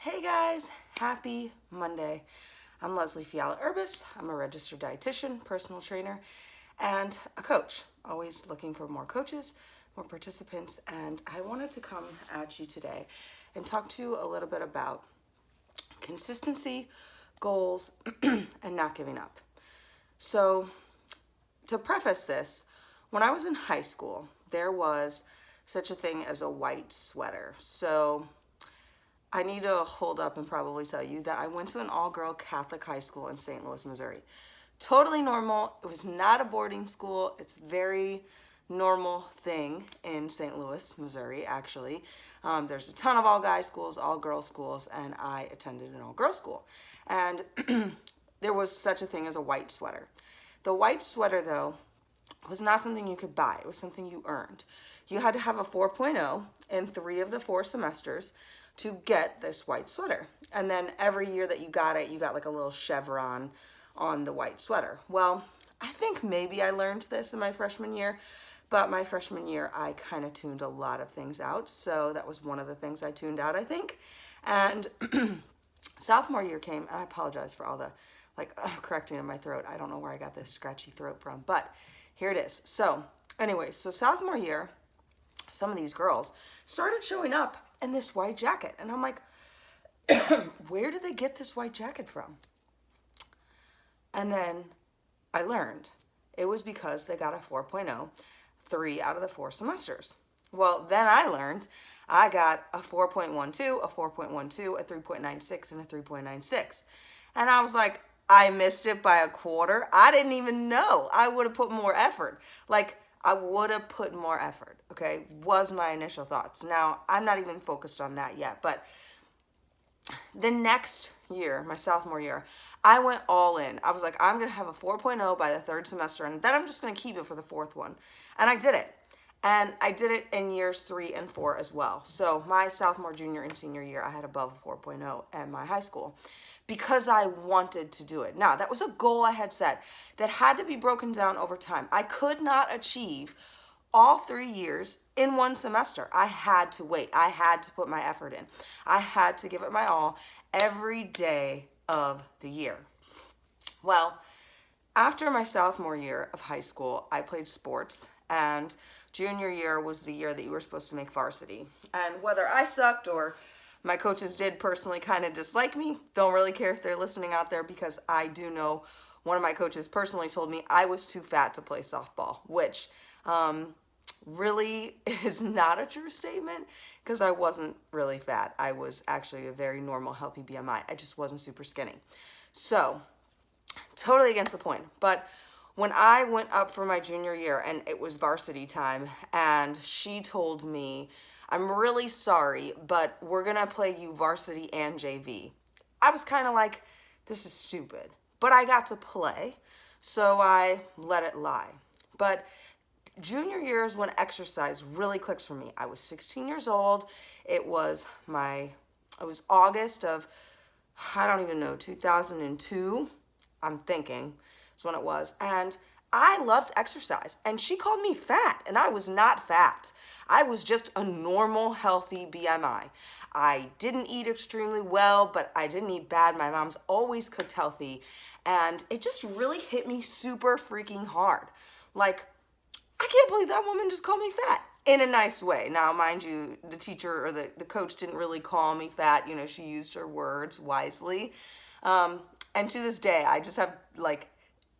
Hey guys, happy Monday. I'm Leslie Fiala Urbis. I'm a registered dietitian, personal trainer, and a coach. Always looking for more coaches, more participants, and I wanted to come at you today and talk to you a little bit about consistency, goals, and not giving up. So, to preface this, when I was in high school, there was such a thing as a white sweater. So, I need to hold up and probably tell you that I went to an all-girl Catholic high school in St. Louis, Missouri. Totally normal. It was not a boarding school. It's a very normal thing in St. Louis, Missouri, actually. There's a ton of all-guy schools, all-girl schools, and I attended an all-girl school. And there was such a thing as a white sweater. The white sweater, though, was not something you could buy. It was something you earned. You had to have a 4.0 in 3 of the 4 semesters to get this white sweater. And then every year that you got it, you got like a little chevron on the white sweater. Well, I think maybe I learned this in my freshman year, but my freshman year, I kind of tuned a lot of things out. So that was one of the things I tuned out, I think. And sophomore year came, and I apologize for all the correcting in my throat. I don't know where I got this scratchy throat from, but here it is. So anyways, so sophomore year, some of these girls started showing up in this white jacket. And I'm like, where did they get this white jacket from? And then I learned it was because they got a 4.0 3 out of the 4 semesters. Well, then I learned I got a 4.12, a 4.12, a 3.96, and a 3.96. And I was like, I missed it by a quarter. I didn't even know. I would have put more effort. I would have put more effort, okay, was my initial thoughts. Now, I'm not even focused on that yet, but the next year, my sophomore year, I went all in. I was like, I'm going to have a 4.0 by the 3rd semester, and then I'm just going to keep it for the 4th one. And I did it. And I did it in years 3 and 4 as well. So my sophomore, junior, and senior year, I had above a 4.0 at my high school because I wanted to do it. Now, that was a goal I had set that had to be broken down over time. I could not achieve all 3 years in one semester. I had to wait. I had to put my effort in. I had to give it my all every day of the year. Well, after my sophomore year of high school, I played sports, and junior year was the year that you were supposed to make varsity. And whether I sucked or my coaches did personally kind of dislike me, don't really care if they're listening out there, because I do know one of my coaches personally told me I was too fat to play softball, which really is not a true statement, because I wasn't really fat. I was actually a very normal, healthy BMI. I just wasn't super skinny. So, totally against the point. But when I went up for my junior year and it was varsity time, and she told me, I'm really sorry, but we're going to play you varsity and JV. I was kind of like, this is stupid. But I got to play, so I let it lie. But junior year is when exercise really clicks for me. I was 16 years old. It was August of, I don't even know, 2002, I'm thinking is when it was. And I loved exercise. And she called me fat, and I was not fat. I was just a normal, healthy BMI. I didn't eat extremely well, but I didn't eat bad. My mom's always cooked healthy. And it just really hit me super freaking hard. I can't believe that woman just called me fat in a nice way. Now, mind you, the teacher or the coach didn't really call me fat. You know, she used her words wisely. And to this day, I just have,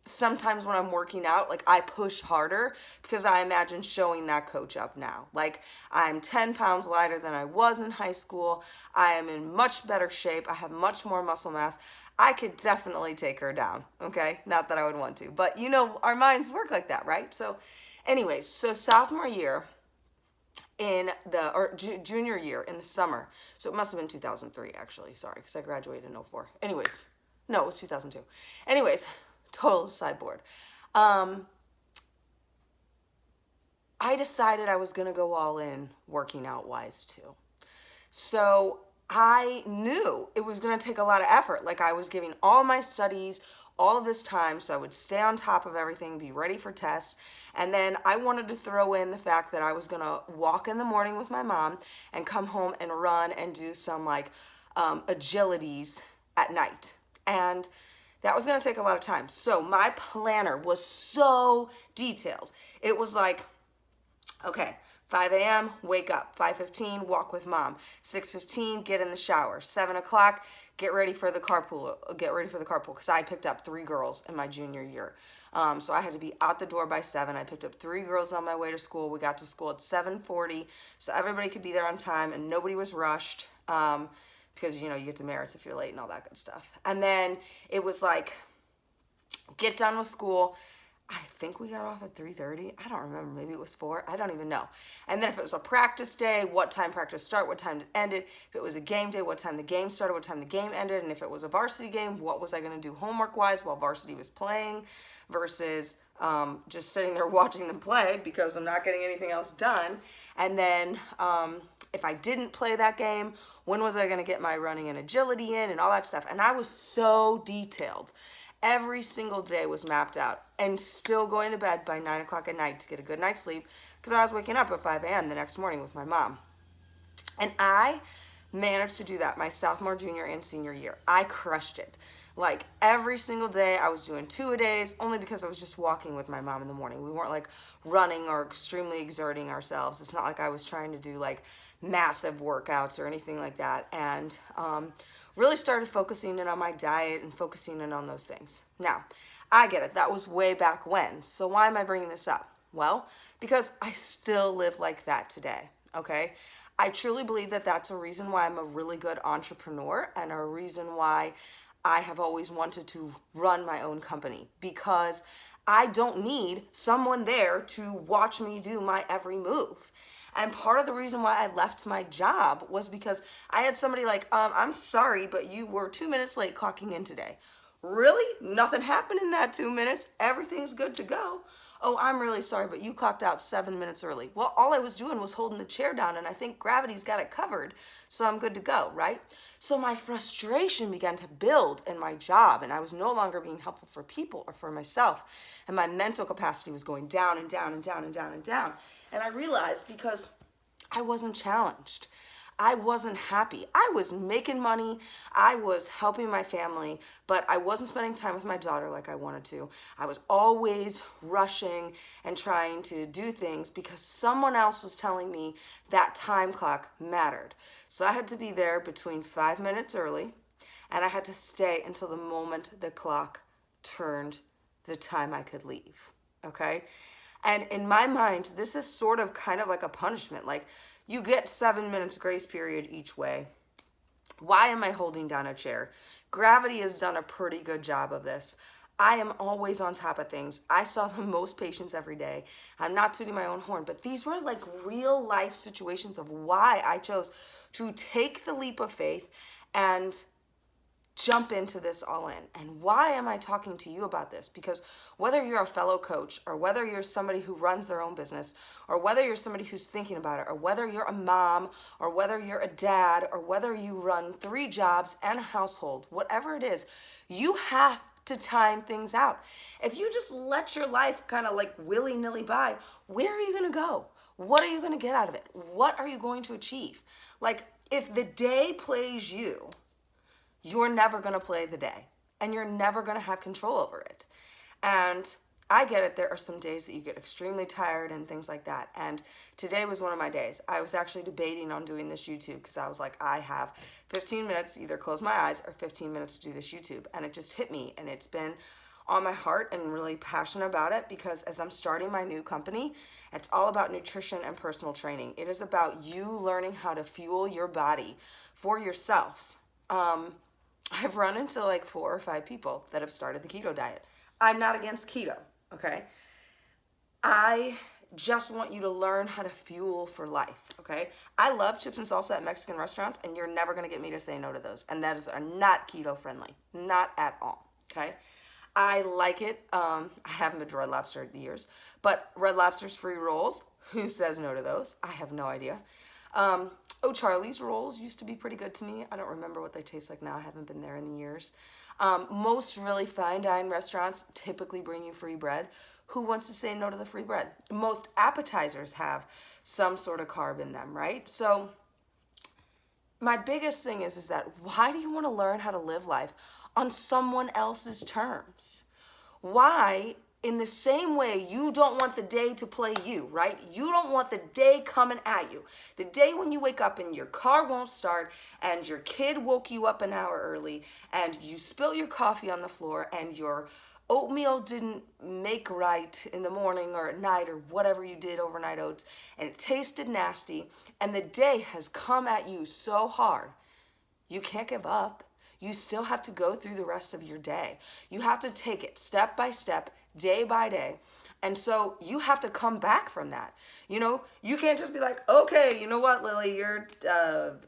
sometimes when I'm working out, I push harder because I imagine showing that coach up now. I'm 10 pounds lighter than I was in high school. I am in much better shape. I have much more muscle mass. I could definitely take her down, okay? Not that I would want to, but our minds work like that, right? So anyways, so sophomore year junior year in the summer. So it must have been 2003, actually. Sorry, because I graduated in 04. Anyways, no, it was 2002. Anyways, total sideboard. I decided I was going to go all in working out wise too. So I knew it was going to take a lot of effort. I was giving all my studies, all of this time, so I would stay on top of everything, be ready for tests. And then I wanted to throw in the fact that I was going to walk in the morning with my mom and come home and run and do some agilities at night. And that was going to take a lot of time. So my planner was so detailed. It was like, okay, 5 a.m., wake up. 5:15, walk with mom. 6:15, get in the shower. 7 o'clock, get ready for the carpool. Because I picked up 3 girls in my junior year. So I had to be out the door by 7. I picked up 3 girls on my way to school. We got to school at 7:40, so everybody could be there on time and nobody was rushed. Because, you get demerits if you're late and all that good stuff. And then it was like, get done with school. I think we got off at 3:30. I don't remember. Maybe it was 4. I don't even know. And then if it was a practice day, what time practice started, what time it ended. If it was a game day, what time the game started, what time the game ended. And if it was a varsity game, what was I going to do homework-wise while varsity was playing versus just sitting there watching them play because I'm not getting anything else done. And then if I didn't play that game, when was I going to get my running and agility in and all that stuff. And I was so detailed. Every single day was mapped out, and still going to bed by 9 o'clock at night to get a good night's sleep because I was waking up at 5 a.m. the next morning with my mom. And I managed to do that my sophomore, junior, and senior year. I crushed it. Like every single day I was doing 2-a-days only because I was just walking with my mom in the morning. We weren't like running or extremely exerting ourselves. It's not like I was trying to do like massive workouts or anything like that. And really started focusing in on my diet and focusing in on those things. Now, I get it. That was way back when. So why am I bringing this up? Well, because I still live like that today, okay? I truly believe that that's a reason why I'm a really good entrepreneur and a reason why I have always wanted to run my own company, because I don't need someone there to watch me do my every move. And part of the reason why I left my job was because I had somebody like, I'm sorry, but you were 2 minutes late clocking in today. Really? Nothing happened in that 2 minutes. Everything's good to go. Oh, I'm really sorry, but you clocked out 7 minutes early. Well, all I was doing was holding the chair down, and I think gravity's got it covered, so I'm good to go, right? So my frustration began to build in my job, and I was no longer being helpful for people or for myself, and my mental capacity was going down and down and down and down and down. And I realized because I wasn't challenged. I wasn't happy. I was making money. I was helping my family, but I wasn't spending time with my daughter like I wanted to. I was always rushing and trying to do things because someone else was telling me that time clock mattered. So I had to be there between 5 minutes early, and I had to stay until the moment the clock turned the time I could leave, okay? And in my mind, this is sort of kind of like a punishment. Like, you get 7 minutes grace period each way. Why am I holding down a chair? Gravity has done a pretty good job of this. I am always on top of things. I saw the most patients every day. I'm not tooting my own horn, but these were like real life situations of why I chose to take the leap of faith and jump into this all in. And why am I talking to you about this? Because whether you're a fellow coach, or whether you're somebody who runs their own business, or whether you're somebody who's thinking about it, or whether you're a mom, or whether you're a dad, or whether you run 3 jobs and a household, whatever it is, you have to time things out. If you just let your life kind of like willy-nilly by, where are you going to go? What are you going to get out of it? What are you going to achieve? Like, if the day plays you, you're never going to play the day, and you're never going to have control over it. And I get it. There are some days that you get extremely tired and things like that. And today was one of my days. I was actually debating on doing this YouTube because I was like, I have 15 minutes to either close my eyes or 15 minutes to do this YouTube. And it just hit me, and it's been on my heart and really passionate about it because as I'm starting my new company, it's all about nutrition and personal training. It is about you learning how to fuel your body for yourself. I've run into like 4 or 5 people that have started the keto diet. I'm not against keto, okay? I just want you to learn how to fuel for life, okay? I love chips and salsa at Mexican restaurants, and you're never gonna get me to say no to those. And that are not keto friendly, not at all, okay? I like it. I haven't been to Red Lobster in years, but Red Lobster's free rolls, who says no to those? I have no idea. Charlie's rolls used to be pretty good to me. I don't remember what they taste like now. I haven't been there in years. Most really fine dine restaurants typically bring you free bread. Who wants to say no to the free bread? Most appetizers have some sort of carb in them, right? So my biggest thing is that why do you want to learn how to live life on someone else's terms? Why, in the same way, you don't want the day to play you, right? You don't want the day coming at you. The day when you wake up and your car won't start and your kid woke you up an hour early and you spilt your coffee on the floor and your oatmeal didn't make right in the morning or at night or whatever you did, overnight oats, and it tasted nasty, and the day has come at you so hard. You can't give up. You still have to go through the rest of your day. You have to take it step by step, day by day. And so you have to come back from that. You can't just be like, okay, you know what, Lily, you're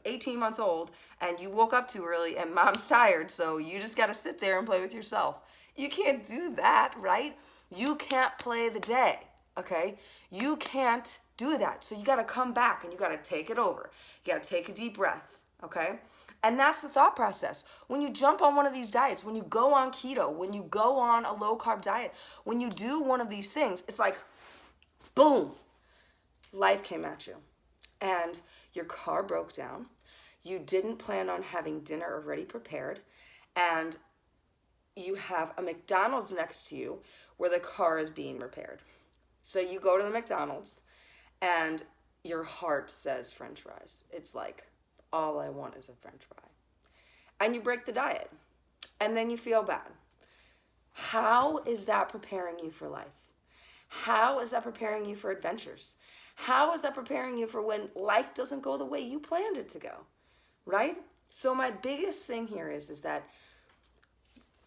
18 months old and you woke up too early and mom's tired, so you just got to sit there and play with yourself. You can't do that, right? You can't play the day, okay? You can't do that. So you got to come back and you got to take it over. You got to take a deep breath, okay? And that's the thought process. When you jump on one of these diets, when you go on keto, when you go on a low carb diet, when you do one of these things, it's like, boom, life came at you. And your car broke down. You didn't plan on having dinner already prepared. And you have a McDonald's next to you where the car is being repaired. So you go to the McDonald's and your heart says French fries. It's like, all I want is a French fry. And you break the diet. And then you feel bad. How is that preparing you for life? How is that preparing you for adventures? How is that preparing you for when life doesn't go the way you planned it to go? Right? So my biggest thing here is that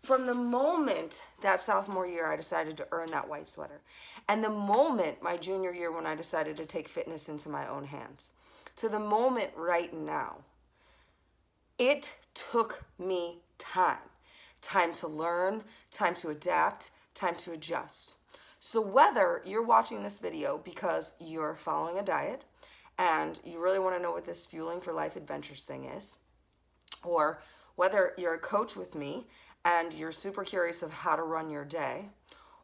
from the moment that sophomore year I decided to earn that white sweater, and the moment my junior year when I decided to take fitness into my own hands, to the moment right now, it took me time. Time to learn, time to adapt, time to adjust. So whether you're watching this video because you're following a diet and you really want to know what this Fueling for Life Adventures thing is, or whether you're a coach with me and you're super curious of how to run your day,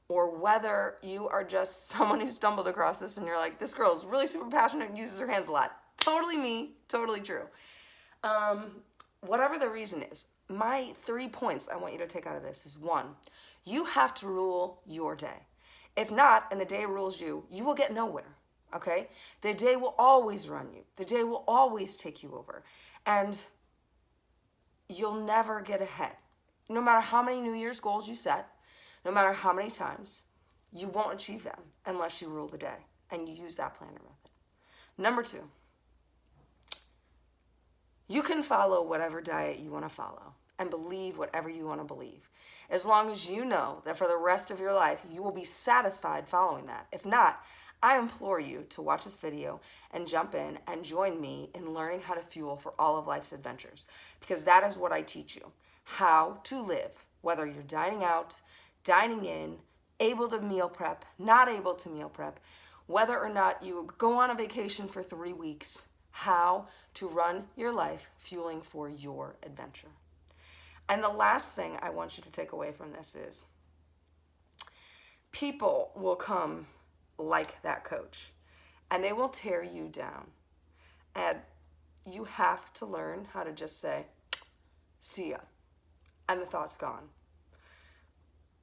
or whether you are just someone who stumbled across this and you're like, this girl is really super passionate and uses her hands a lot. Totally me, totally true. Whatever the reason is, my 3 points I want you to take out of this is 1, you have to rule your day. If not, and the day rules you, you will get nowhere, okay? The day will always run you. The day will always take you over. And you'll never get ahead. No matter how many New Year's goals you set, no matter how many times, you won't achieve them unless you rule the day and you use that planner method. Number 2, you can follow whatever diet you want to follow and believe whatever you want to believe, as long as you know that for the rest of your life, you will be satisfied following that. If not, I implore you to watch this video and jump in and join me in learning how to fuel for all of life's adventures, because that is what I teach you, how to live, whether you're dining out, dining in, able to meal prep, not able to meal prep, whether or not you go on a vacation for 3 weeks, how to run your life fueling for your adventure. And the last thing I want you to take away from this is people will come like that coach and they will tear you down. And you have to learn how to just say, see ya, and the thought's gone.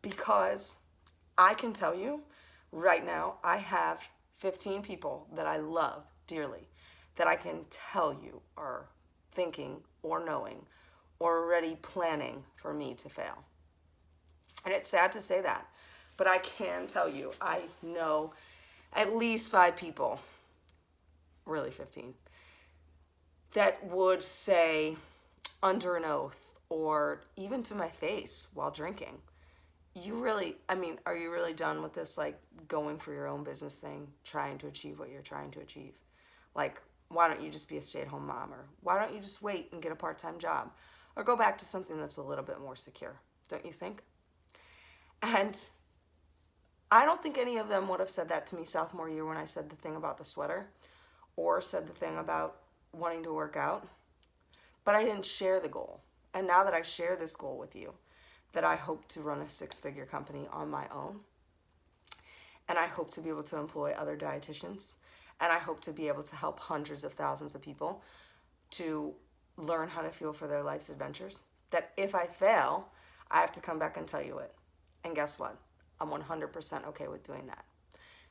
Because I can tell you right now, I have 15 people that I love dearly that I can tell you are thinking or knowing or already planning for me to fail. And it's sad to say that, but I can tell you, I know at least 5 people, really 15, that would say under an oath or even to my face while drinking, are you really done with this, like, going for your own business thing, trying to achieve what you're trying to achieve? Like, why don't you just be a stay-at-home mom? Or why don't you just wait and get a part-time job? Or go back to something that's a little bit more secure, don't you think? And I don't think any of them would have said that to me sophomore year when I said the thing about the sweater or said the thing about wanting to work out. But I didn't share the goal. And now that I share this goal with you, that I hope to run a 6-figure company on my own, and I hope to be able to employ other dietitians, and I hope to be able to help hundreds of thousands of people to learn how to fuel for their life's adventures. That if I fail, I have to come back and tell you it. And guess what? I'm 100% okay with doing that.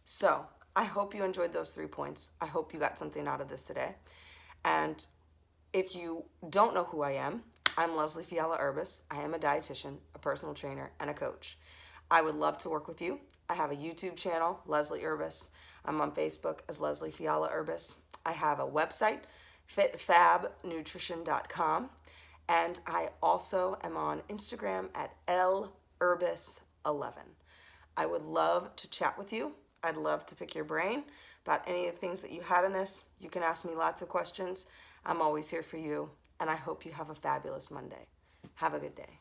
So I hope you enjoyed those 3 points. I hope you got something out of this today. And if you don't know who I am, I'm Leslie Fiala Urbis. I am a dietitian, a personal trainer, and a coach. I would love to work with you. I have a YouTube channel, Leslie Urbis. I'm on Facebook as Leslie Fiala Urbis. I have a website, fitfabnutrition.com. And I also am on Instagram at lurbis11. I would love to chat with you. I'd love to pick your brain about any of the things that you had in this. You can ask me lots of questions. I'm always here for you. And I hope you have a fabulous Monday. Have a good day.